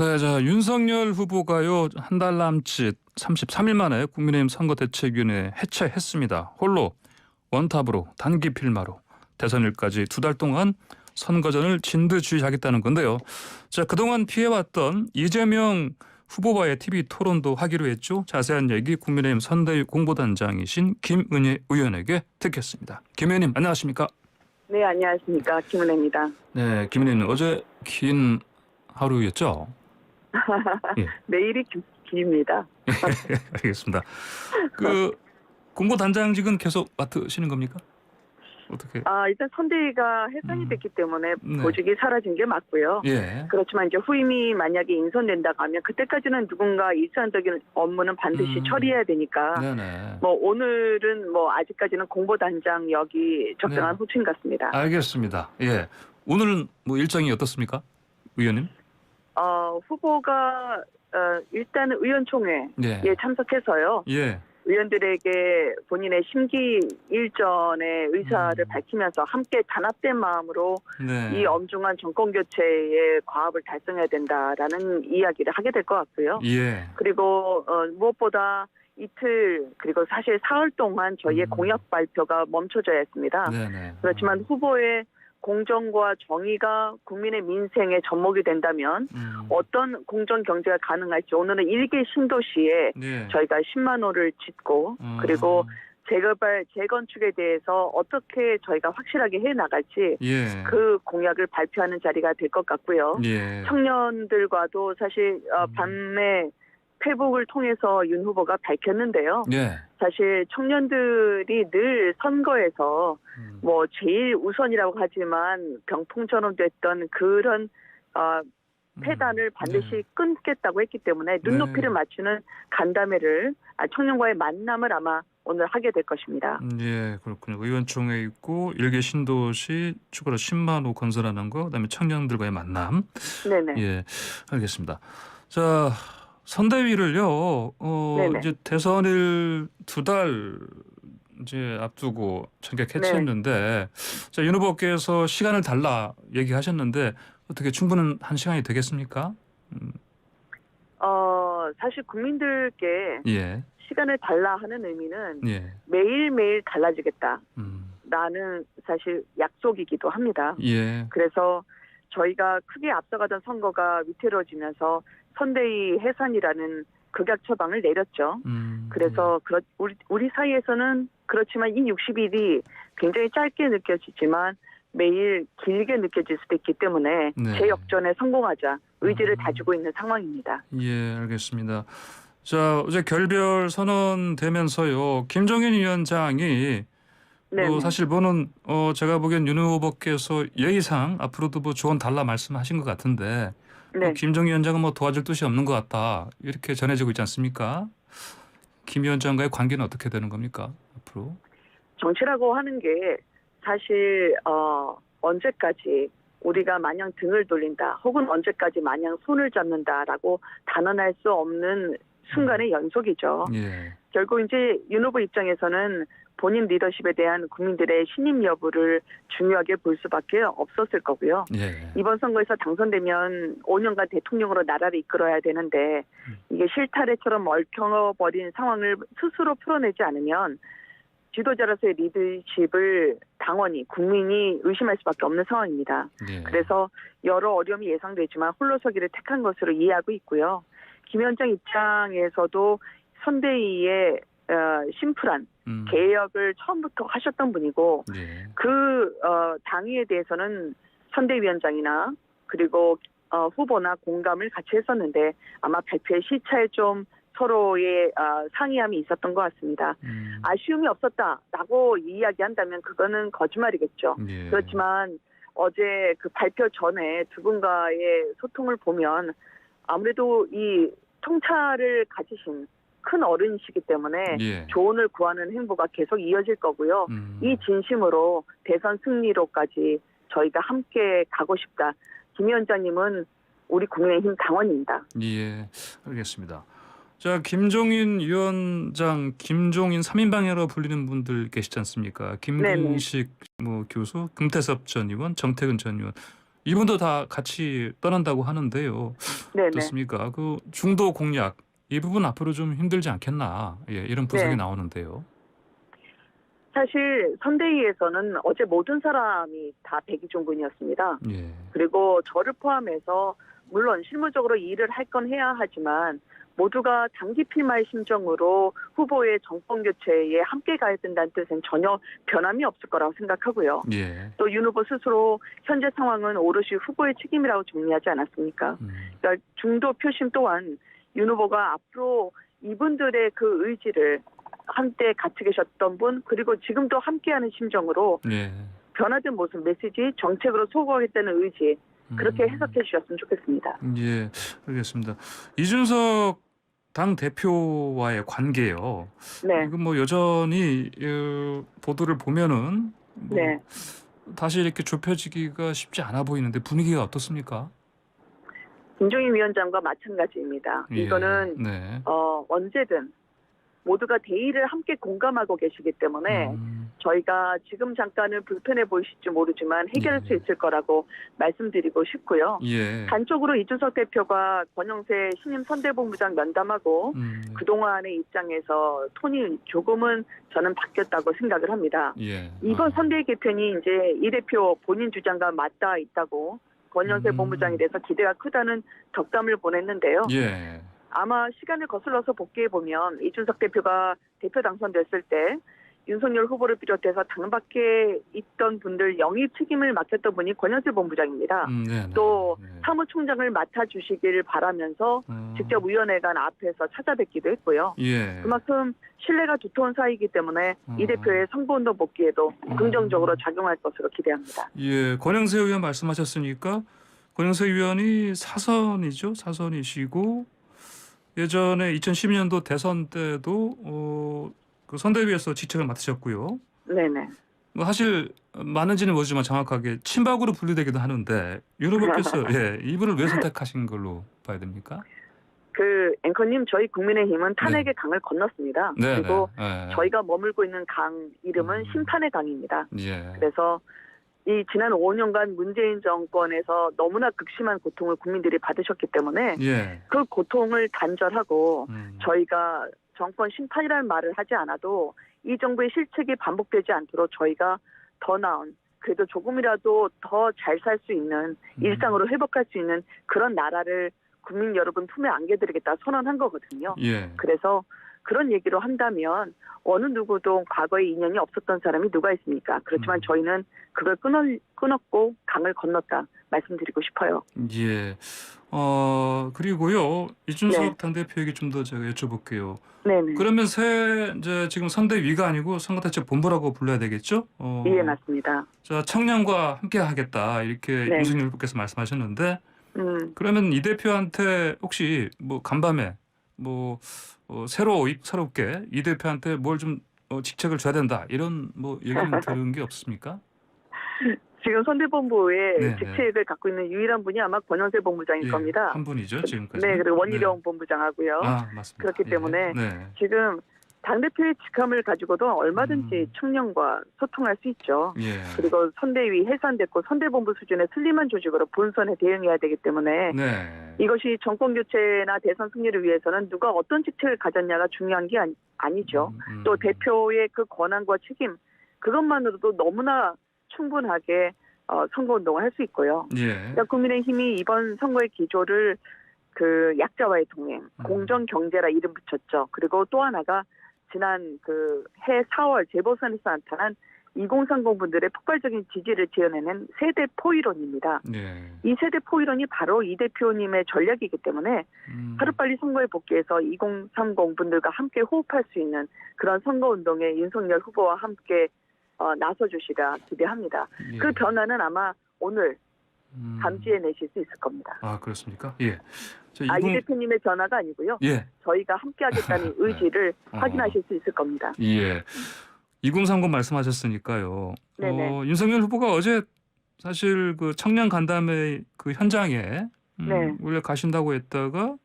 네, 자 윤석열 후보가요 한 달 남짓 33일 만에 국민의힘 선거대책위원회 해체했습니다. 홀로 원탑으로 단기 필마로 대선일까지 두 달 동안 선거전을 진두지휘하겠다는 건데요. 자 그동안 피해왔던 이재명 후보와의 TV 토론도 하기로 했죠. 자세한 얘기 국민의힘 선대위 공보단장이신 김은혜 의원에게 듣겠습니다. 김 의원님 안녕하십니까? 네, 안녕하십니까. 김은혜입니다. 네, 김 의원님 어제 긴 하루였죠? 예. 내일이 길입니다. 알겠습니다. 그 공보단장직은 계속 맡으시는 겁니까? 어떻게? 일단 선대위가 해산이 됐기 때문에 네. 보직이 사라진 게 맞고요. 예. 그렇지만 이제 후임이 만약에 인선된다고 하면 그때까지는 누군가 일차원적인 업무는 반드시 처리해야 되니까 네네. 뭐 오늘은 뭐 아직까지는 공보단장역이 적당한 네. 호칭 같습니다. 알겠습니다. 예. 오늘은 뭐 일정이 어떻습니까, 의원님? 후보가 일단은 의원총회에 예. 참석해서요. 예. 의원들에게 본인의 심기 일전의 의사를 밝히면서 함께 단합된 마음으로 네. 이 엄중한 정권 교체의 과업을 달성해야 된다라는 이야기를 하게 될 것 같고요. 예. 그리고 무엇보다 이틀 그리고 사실 사흘 동안 저희의 공약 발표가 멈춰져야 했습니다. 네네. 그렇지만 후보의 공정과 정의가 국민의 민생의 접목이 된다면 어떤 공정 경제가 가능할지 오늘은 일개 신도시에 예. 저희가 10만 호를 짓고 그리고 재개발, 재건축에 대해서 어떻게 저희가 확실하게 해나갈지 예. 그 공약을 발표하는 자리가 될 것 같고요. 예. 청년들과도 사실 밤에 페북을 통해서 윤 후보가 밝혔는데요. 예. 사실 청년들이 늘 선거에서 뭐 제일 우선이라고 하지만 병풍처럼 됐던 그런 패단을 반드시 끊겠다고 했기 때문에 눈높이를 맞추는 간담회를 청년과의 만남을 아마 오늘 하게 될 것입니다. 예, 그렇군요. 의원총회 있고 일개 신도시 추가로 10만 호 건설하는 거, 그다음에 청년들과의 만남. 네네. 예, 알겠습니다. 자, 선대위를요. 네네. 이제 대선일 두 달 이제 앞두고 전격 해체했는데, 자, 윤 후보께서 시간을 달라 얘기하셨는데 어떻게 충분한 시간이 되겠습니까? 사실 국민들께 예, 시간을 달라 하는 의미는 예, 매일매일 달라지겠다. 라는 사실 약속이기도 합니다. 예, 그래서 저희가 크게 앞서가던 선거가 위태로워지면서 선대위 해산이라는 극약 처방을 내렸죠. 그래서 우리 사이에서는 그렇지만 이 60일이 굉장히 짧게 느껴지지만 매일 길게 느껴질 수도 있기 때문에 네. 재역전에 성공하자 의지를 다지고 있는 상황입니다. 예, 알겠습니다. 자, 어제 결별 선언되면서요. 김종인 위원장이 네. 사실 뭐는 제가 보기엔 윤 후보께서 예의상 앞으로도 뭐 조언 달라 말씀하신 것 같은데 네. 김종인 위원장은 뭐 도와줄 뜻이 없는 것 같다 이렇게 전해지고 있지 않습니까? 김 위원장과의 관계는 어떻게 되는 겁니까 앞으로? 정치라고 하는 게 사실 언제까지 우리가 마냥 등을 돌린다 혹은 언제까지 마냥 손을 잡는다라고 단언할 수 없는 순간의 연속이죠. 예. 결국 이제 윤 후보 입장에서는 본인 리더십에 대한 국민들의 신임 여부를 중요하게 볼 수밖에 없었을 거고요. 예. 이번 선거에서 당선되면 5년간 대통령으로 나라를 이끌어야 되는데 이게 실타래처럼 얽혀버린 상황을 스스로 풀어내지 않으면 지도자로서의 리더십을 당원이 국민이 의심할 수밖에 없는 상황입니다. 예. 그래서 여러 어려움이 예상되지만 홀로서기를 택한 것으로 이해하고 있고요. 김 위원장 입장에서도 선대위의 심플한 개혁을 처음부터 하셨던 분이고 예. 그 당위에 대해서는 선대위원장이나 그리고 후보나 공감을 같이 했었는데 아마 발표의 시차에 좀 서로의 상의함이 있었던 것 같습니다. 아쉬움이 없었다라고 이야기한다면 그거는 거짓말이겠죠. 예. 그렇지만 어제 그 발표 전에 두 분과의 소통을 보면 아무래도 이 통찰을 가지신 큰 어른이시기 때문에 예. 조언을 구하는 행보가 계속 이어질 거고요. 이 진심으로 대선 승리로까지 저희가 함께 가고 싶다. 김 위원장님은 우리 국민의힘 당원입니다. 예, 알겠습니다. 자, 김종인 위원장, 김종인 3인방이라고 불리는 분들 계시지 않습니까? 김근식 뭐 교수, 금태섭 전 의원, 정태근 전 의원. 이분도 다 같이 떠난다고 하는데요. 네네. 어떻습니까? 그 중도 공약 이 부분 앞으로 좀 힘들지 않겠나? 예, 이런 분석이 네. 나오는데요. 사실 선대위에서는 어제 모든 사람이 다 백의종 군이었습니다. 예. 그리고 저를 포함해서 물론 실무적으로 일을 할 건 해야 하지만 모두가 장기 필마의 심정으로 후보의 정권 교체에 함께 가야 된다는 뜻은 전혀 변함이 없을 거라고 생각하고요. 예. 또 윤 후보 스스로 현재 상황은 오롯이 후보의 책임이라고 정리하지 않았습니까? 그러니까 중도 표심 또한 윤 후보가 앞으로 이분들의 그 의지를 한때 같이 계셨던 분 그리고 지금도 함께하는 심정으로 예. 변화된 모습 메시지 정책으로 소구하겠다는 의지 그렇게 해석해 주셨으면 좋겠습니다. 예, 알겠습니다. 이준석 당 대표와의 관계요. 네. 이건 뭐 여전히 보도를 보면은 뭐 네. 다시 이렇게 좁혀지기가 쉽지 않아 보이는데 분위기가 어떻습니까? 김종인 위원장과 마찬가지입니다. 예. 이거는 네. 언제든 모두가 대의를 함께 공감하고 계시기 때문에 저희가 지금 잠깐은 불편해 보이실지 모르지만 해결할 수 있을 거라고 말씀드리고 싶고요. 예. 단적으로 이준석 대표가 권영세 신임 선대본부장 면담하고 그동안의 입장에서 톤이 조금은 저는 바뀌었다고 생각을 합니다. 예. 이번 선대 개편이 이제 이 대표 본인 주장과 맞닿아 있다고 권영세 본부장에 대해서 기대가 크다는 덕담을 보냈는데요. 예. 아마 시간을 거슬러서 복귀해보면 이준석 대표가 대표 당선됐을 때 윤석열 후보를 비롯해서 당 밖에 있던 분들 영입 책임을 맡겼던 분이 권영세 본부장입니다. 또 사무총장을 맡아주시길 바라면서 직접 위원회관 앞에서 찾아뵙기도 했고요. 예. 그만큼 신뢰가 두터운 사이이기 때문에 이 대표의 선거운동 복귀에도 긍정적으로 작용할 것으로 기대합니다. 예, 권영세 의원 말씀하셨으니까 권영세 의원이 사선이죠. 사선이시고 예전에 2012년도 대선 때도 그 선대위에서 직책을 맡으셨고요. 네네. 뭐 사실 맞는지는 모르지만 정확하게 친박으로 분류되기도 하는데 윤 후보께서 예, 이분을 왜 선택하신 걸로 봐야 됩니까? 그 앵커님 저희 국민의힘은 탄핵의 네. 강을 건넜습니다. 네, 그리고 네. 저희가 머물고 있는 강 이름은 심판의 강입니다. 예. 그래서 이 지난 5년간 문재인 정권에서 너무나 극심한 고통을 국민들이 받으셨기 때문에 예. 그 고통을 단절하고 음. 저희가 정권 심판이라는 말을 하지 않아도 이 정부의 실책이 반복되지 않도록 저희가 더 나은 그래도 조금이라도 더 잘 살 수 있는 일상으로 회복할 수 있는 그런 나라를 국민 여러분 품에 안겨드리겠다 선언한 거거든요. 예. 그래서 그런 얘기로 한다면 어느 누구도 과거에 인연이 없었던 사람이 누가 있습니까? 그렇지만 저희는 그걸 끊었고 강을 건넜다 말씀드리고 싶어요. 예. 그리고요. 이준석 네. 당대표에게 좀 더 제가 여쭤볼게요. 네네. 그러면 이제 지금 선대위가 아니고 선거대책본부라고 불러야 되겠죠? 예, 맞습니다. 자, 청년과 함께 하겠다. 이렇게 네. 윤석열 후보께서 말씀하셨는데 그러면 이 대표한테 혹시 뭐 간밤에 뭐 새롭게 이 대표한테 뭘 좀 직책을 줘야 된다. 이런 뭐 얘기는 들은 게 없습니까? 지금 선대본부의 네, 직책을 갖고 있는 유일한 분이 아마 권영세 본부장일 예, 겁니다. 한 분이죠, 지금까지. 네, 그리고 원희룡 본부장하고요. 아, 맞습니다. 그렇기 때문에 예. 네. 지금 당대표의 직함을 가지고도 얼마든지 청년과 소통할 수 있죠. 예. 그리고 선대위 해산됐고 선대본부 수준의 슬림한 조직으로 본선에 대응해야 되기 때문에 네. 이것이 정권 교체나 대선 승리를 위해서는 누가 어떤 직책을 가졌냐가 중요한 게 아니죠. 또 대표의 그 권한과 책임 그것만으로도 너무나 충분하게 선거운동을 할 수 있고요. 예. 그러니까 국민의힘이 이번 선거의 기조를 그 약자와의 동행, 공정경제라 이름 붙였죠. 그리고 또 하나가 지난 그 해 4월 재보선에서 나타난 2030 분들의 폭발적인 지지를 지어내는 세대 포이론입니다. 예. 이 세대 포이론이 바로 이 대표님의 전략이기 때문에 하루빨리 선거에 복귀해서 2030 분들과 함께 호흡할 수 있는 그런 선거운동에 윤석열 후보와 함께 나서주시라 기대합니다. 예. 그 변화는 아마 오늘 감지해 내실 수 있을 겁니다. 아, 그렇습니까? 예. 이 대표님의 변화가 아니고요. 예. 저희가 함께 하겠다는 의지를 확인하실 수 있을 겁니다. 예. 2030 말씀하셨으니까요. 네네. 윤석열 후보가 어제 사실 그 청년 간담회 그 현장에 네. 원래 가신다고 했다가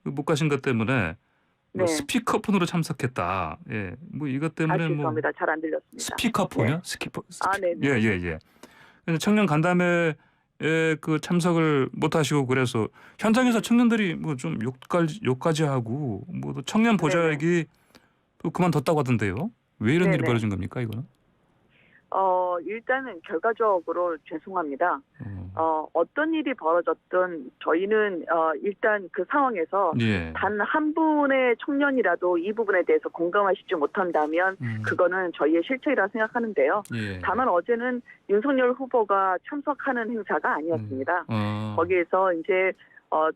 못 가신 것 때문에 뭐 네. 스피커폰으로 참석했다. 예. 뭐 이것 때문에 죄송합니다. 잘 안 들렸습니다. 스피커폰이요? 네. 네네. 예. 그래서 청년 간담회 그 참석을 못 하시고 그래서 현장에서 청년들이 뭐 좀 욕까지 하고 뭐 또 청년 보좌역이 또 그만뒀다고 하던데요. 왜 이런 일이 네네. 벌어진 겁니까, 이거는? 일단은 결과적으로 죄송합니다. 어떤 일이 벌어졌든 저희는 일단 그 상황에서 예. 단 한 분의 청년이라도 이 부분에 대해서 공감하시지 못한다면 그거는 저희의 실책이라 생각하는데요. 예. 다만 어제는 윤석열 후보가 참석하는 행사가 아니었습니다. 거기에서 이제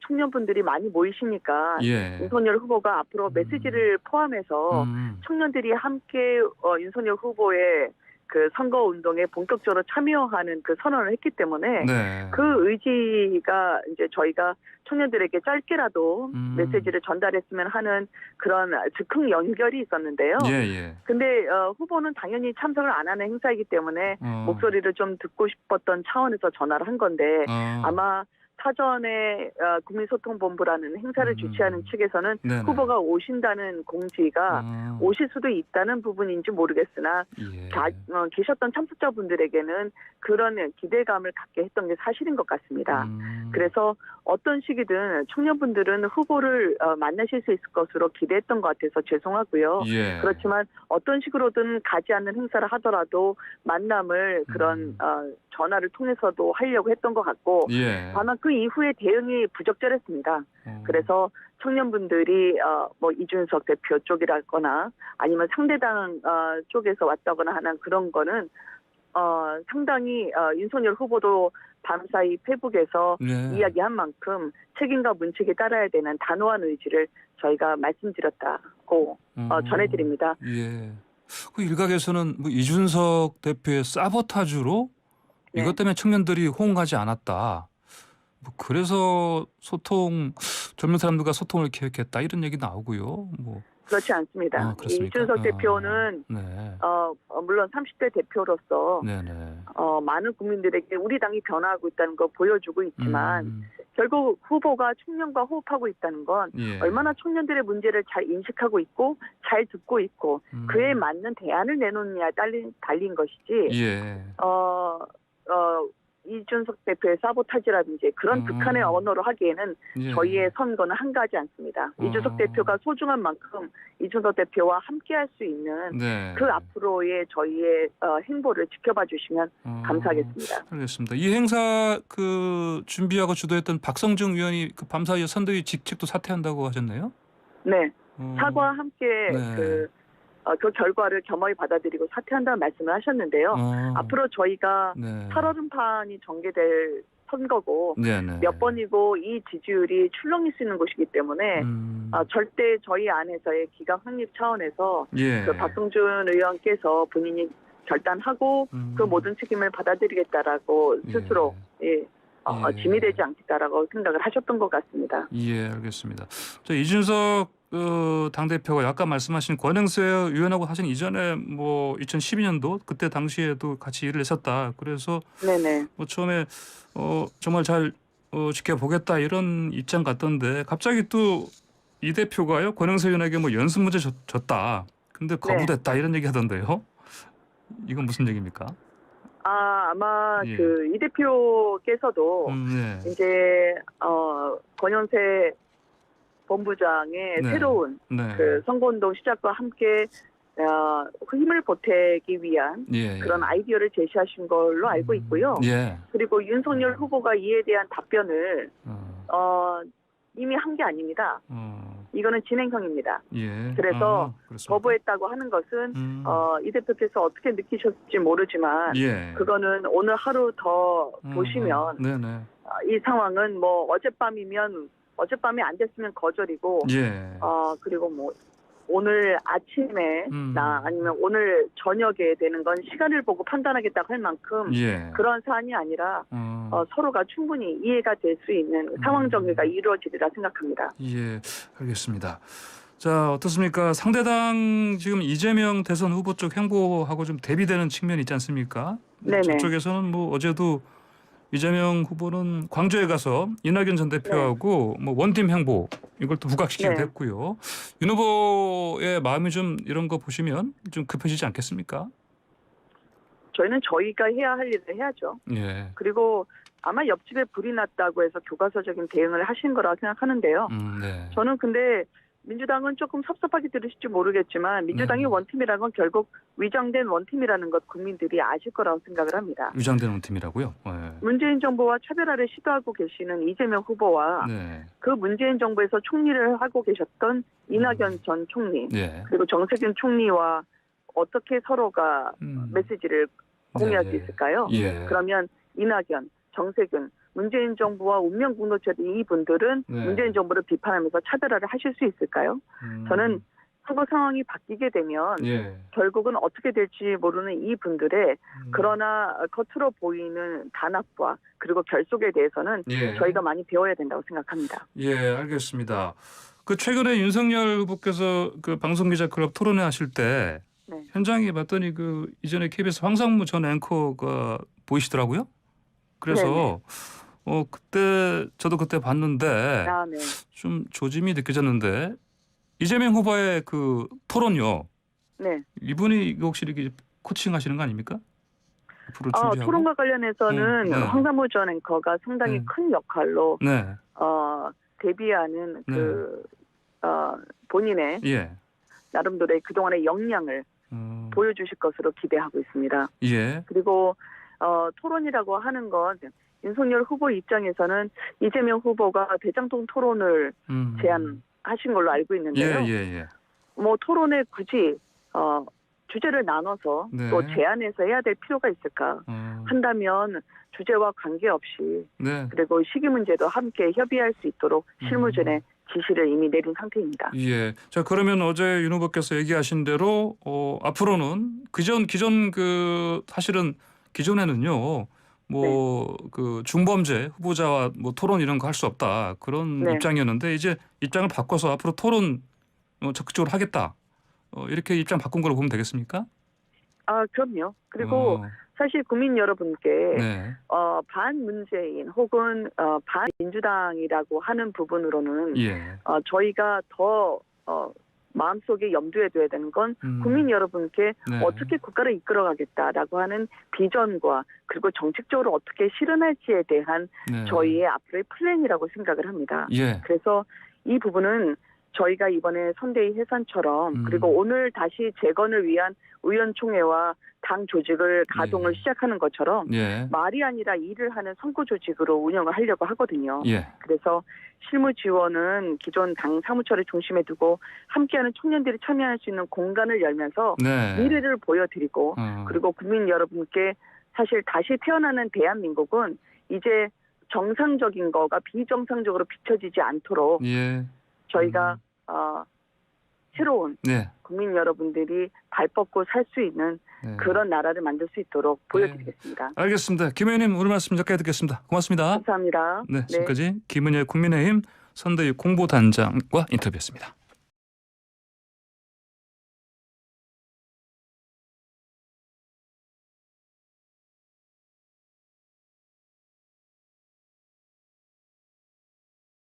청년분들이 많이 모이시니까 예. 윤석열 후보가 앞으로 메시지를 포함해서 청년들이 함께 윤석열 후보의 그 선거 운동에 본격적으로 참여하는 그 선언을 했기 때문에 네. 그 의지가 이제 저희가 청년들에게 짧게라도 메시지를 전달했으면 하는 그런 즉흥 연결이 있었는데요. 예. 근데 후보는 당연히 참석을 안 하는 행사이기 때문에 목소리를 좀 듣고 싶었던 차원에서 전화를 한 건데 아마 사전에 국민소통본부라는 행사를 주최하는 측에서는 네네. 후보가 오신다는 공지가 오실 수도 있다는 부분인지 모르겠으나 예. 계셨던 참석자분들에게는 그런 기대감을 갖게 했던 게 사실인 것 같습니다. 그래서 어떤 식이든 청년분들은 후보를 만나실 수 있을 것으로 기대했던 것 같아서 죄송하고요. 예. 그렇지만 어떤 식으로든 가지 않는 행사를 하더라도 만남을 그런 전화를 통해서도 하려고 했던 것 같고 예. 다만 그 이후에 대응이 부적절했습니다. 그래서 청년분들이 뭐 이준석 대표 쪽이라거나 아니면 상대당 쪽에서 왔다거나 하는 그런 거는 상당히 윤석열 후보도 밤사이 페북에서 네. 이야기한 만큼 책임과 문책에 따라야 되는 단호한 의지를 저희가 말씀드렸다고 전해드립니다. 예. 그 일각에서는 뭐 이준석 대표의 사보타주로 네. 이것 때문에 청년들이 호응하지 않았다. 뭐 그래서 젊은 사람들과 소통을 계획했다 이런 얘기 나오고요. 뭐 그렇지 않습니다. 그렇습니까? 이준석 대표는 네. 물론 30대 대표로서 네네. 많은 국민들에게 우리 당이 변화하고 있다는 걸 보여주고 있지만 결국 후보가 청년과 호흡하고 있다는 건 예. 얼마나 청년들의 문제를 잘 인식하고 있고 잘 듣고 있고 그에 맞는 대안을 내놓느냐에 달린 것이지 예. 이준석 대표의 사보타지라든지 그런 극한의 언어로 하기에는 예. 저희의 선거는 한가하지 않습니다. 이준석 대표가 소중한 만큼 이준석 대표와 함께할 수 있는 네. 그 앞으로의 저희의 행보를 지켜봐 주시면 감사하겠습니다. 알겠습니다. 이 행사 그 준비하고 주도했던 박성중 의원이 그 밤사이에 선대위 직책도 사퇴한다고 하셨네요. 네, 사과와 함께 네. 그 결과를 겸허히 받아들이고 사퇴한다는 말씀을 하셨는데요. 앞으로 저희가 네. 살얼음판이 전개될 선거고 네네. 몇 번이고 이 지지율이 출렁일 수 있는 곳이기 때문에 절대 저희 안에서의 기강 확립 차원에서 예. 그 박성준 의원께서 본인이 결단하고 그 모든 책임을 받아들이겠다라고 스스로 짐이 되지 않겠다라고 생각을 하셨던 것 같습니다. 예, 알겠습니다. 이준석 당대표가 아까 말씀하신 권영세 의원하고 하신 이전에 뭐 2012년도 그때 당시에도 같이 일을 했었다. 그래서 네네. 뭐 처음에 정말 잘 지켜보겠다 이런 입장 같던데 갑자기 또 이 대표가요 권영세 의원에게 뭐 연습 문제 줬다. 근데 거부됐다 이런 얘기 하던데요. 이건 무슨 얘기입니까? 아마 예. 그 이 대표께서도 네. 이제 권영세 본부장의 네. 새로운 네. 그 선거운동 시작과 함께 힘을 보태기 위한 예. 그런 아이디어를 제시하신 걸로 알고 있고요. 예. 그리고 윤석열 후보가 이에 대한 답변을 이미 한 게 아닙니다. 이거는 진행형입니다. 예. 그래서 그렇습니까? 거부했다고 하는 것은 이 대표께서 어떻게 느끼셨을지 모르지만 예. 그거는 오늘 하루 더 보시면 네네. 이 상황은 뭐 어젯밤이 안 됐으면 거절이고 예. 그리고 뭐 오늘 아침에 나 아니면 오늘 저녁에 되는 건 시간을 보고 판단하겠다고 할 만큼 예. 그런 사안이 아니라 서로가 충분히 이해가 될 수 있는 상황 정리가 이루어지리라 생각합니다. 예, 알겠습니다. 자, 어떻습니까? 상대당 지금 이재명 대선 후보 쪽 행보하고 좀 대비되는 측면이 있지 않습니까? 네네. 저쪽에서는 뭐 어제도 이재명 후보는 광주에 가서 이낙연 전 대표하고 뭐 원팀 행보 이걸 또 부각시키기도 했고요. 윤 후보의 마음이 좀 이런 거 보시면 좀 급해지지 않겠습니까? 저희는 저희가 해야 할 일을 해야죠. 예. 그리고 아마 옆집에 불이 났다고 해서 교과서적인 대응을 하신 거라고 생각하는데요. 네. 저는 근데 민주당은 조금 섭섭하게 들으실지 모르겠지만 민주당이 네. 원팀이라는 건 결국 위장된 원팀이라는 것 국민들이 아실 거라고 생각을 합니다. 위장된 원팀이라고요? 네. 문재인 정부와 차별화를 시도하고 계시는 이재명 후보와 네. 그 문재인 정부에서 총리를 하고 계셨던 이낙연 전 총리 예. 그리고 정세균 총리와 어떻게 서로가 메시지를 공유할 수 네. 있을까요? 예. 그러면 이낙연, 정세균, 문재인 정부와 운명 공동체인 이분들은 네. 문재인 정부를 비판하면서 차별화를 하실 수 있을까요? 저는 선거 상황이 바뀌게 되면 예. 결국은 어떻게 될지 모르는 이분들의 그러나 겉으로 보이는 단합과 그리고 결속에 대해서는 예. 저희가 많이 배워야 된다고 생각합니다. 예, 알겠습니다. 그 최근에 윤석열 후보께서 그 방송기자클럽 토론회 하실 때 네. 현장에 봤더니 그 이전에 KBS 황상무 전 앵커가 보이시더라고요. 그래서 그때 저도 그때 봤는데 아, 네. 좀 조짐이 느껴졌는데 이재명 후보의 그 토론요. 네. 이분이 이거 혹시 이렇게 코칭하시는 거 아닙니까? 앞으로 준비하고. 토론과 관련해서는 네. 황상무 전 앵커가 상당히 네. 큰 역할로 네. 데뷔하는 본인의 예. 나름대로의 그동안의 역량을 보여주실 것으로 기대하고 있습니다. 예. 그리고 토론이라고 하는 건 윤석열 후보 입장에서는 이재명 후보가 대장동 토론을 제안하신 걸로 알고 있는데요. 예. 뭐 토론에 굳이 주제를 나눠서 네. 또 제안해서 해야 될 필요가 있을까 한다면 주제와 관계없이 네. 그리고 시기 문제도 함께 협의할 수 있도록 실무진에 지시를 이미 내린 상태입니다. 예. 자, 그러면 어제 윤 후보께서 얘기하신 대로 앞으로는 기존 그 사실은 기존에는요. 뭐 그 중범죄 후보자와 뭐 토론 이런 거 할 수 없다. 그런 네. 입장이었는데 이제 입장을 바꿔서 앞으로 토론 적극적으로 하겠다. 이렇게 입장 바꾼 걸로 보면 되겠습니까? 그럼요. 그리고 사실 국민 여러분께 네. 반문재인 혹은 반민주당이라고 하는 부분으로는 예. 저희가 더 마음속에 염두에 둬야 되는 건 국민 여러분께 네. 어떻게 국가를 이끌어가겠다라고 하는 비전과 그리고 정책적으로 어떻게 실현할지에 대한 네. 저희의 앞으로의 플랜이라고 생각을 합니다. 예. 그래서 이 부분은 저희가 이번에 선대위 해산처럼 그리고 오늘 다시 재건을 위한 의원총회와 당 조직을 가동을 예. 시작하는 것처럼 예. 말이 아니라 일을 하는 선거 조직으로 운영을 하려고 하거든요. 예. 그래서 실무 지원은 기존 당 사무처를 중심에 두고 함께하는 청년들이 참여할 수 있는 공간을 열면서 네. 미래를 보여드리고 그리고 국민 여러분께 사실 다시 태어나는 대한민국은 이제 정상적인 거가 비정상적으로 비춰지지 않도록 예. 저희가 새로운 네. 국민 여러분들이 발 뻗고 살 수 있는 네. 그런 나라를 만들 수 있도록 보여드리겠습니다. 알겠습니다. 김 의원님 오늘 말씀 여기까지 듣겠습니다. 고맙습니다. 감사합니다. 네, 지금까지 김은혜 국민의힘 선대위 공보단장과 인터뷰했습니다.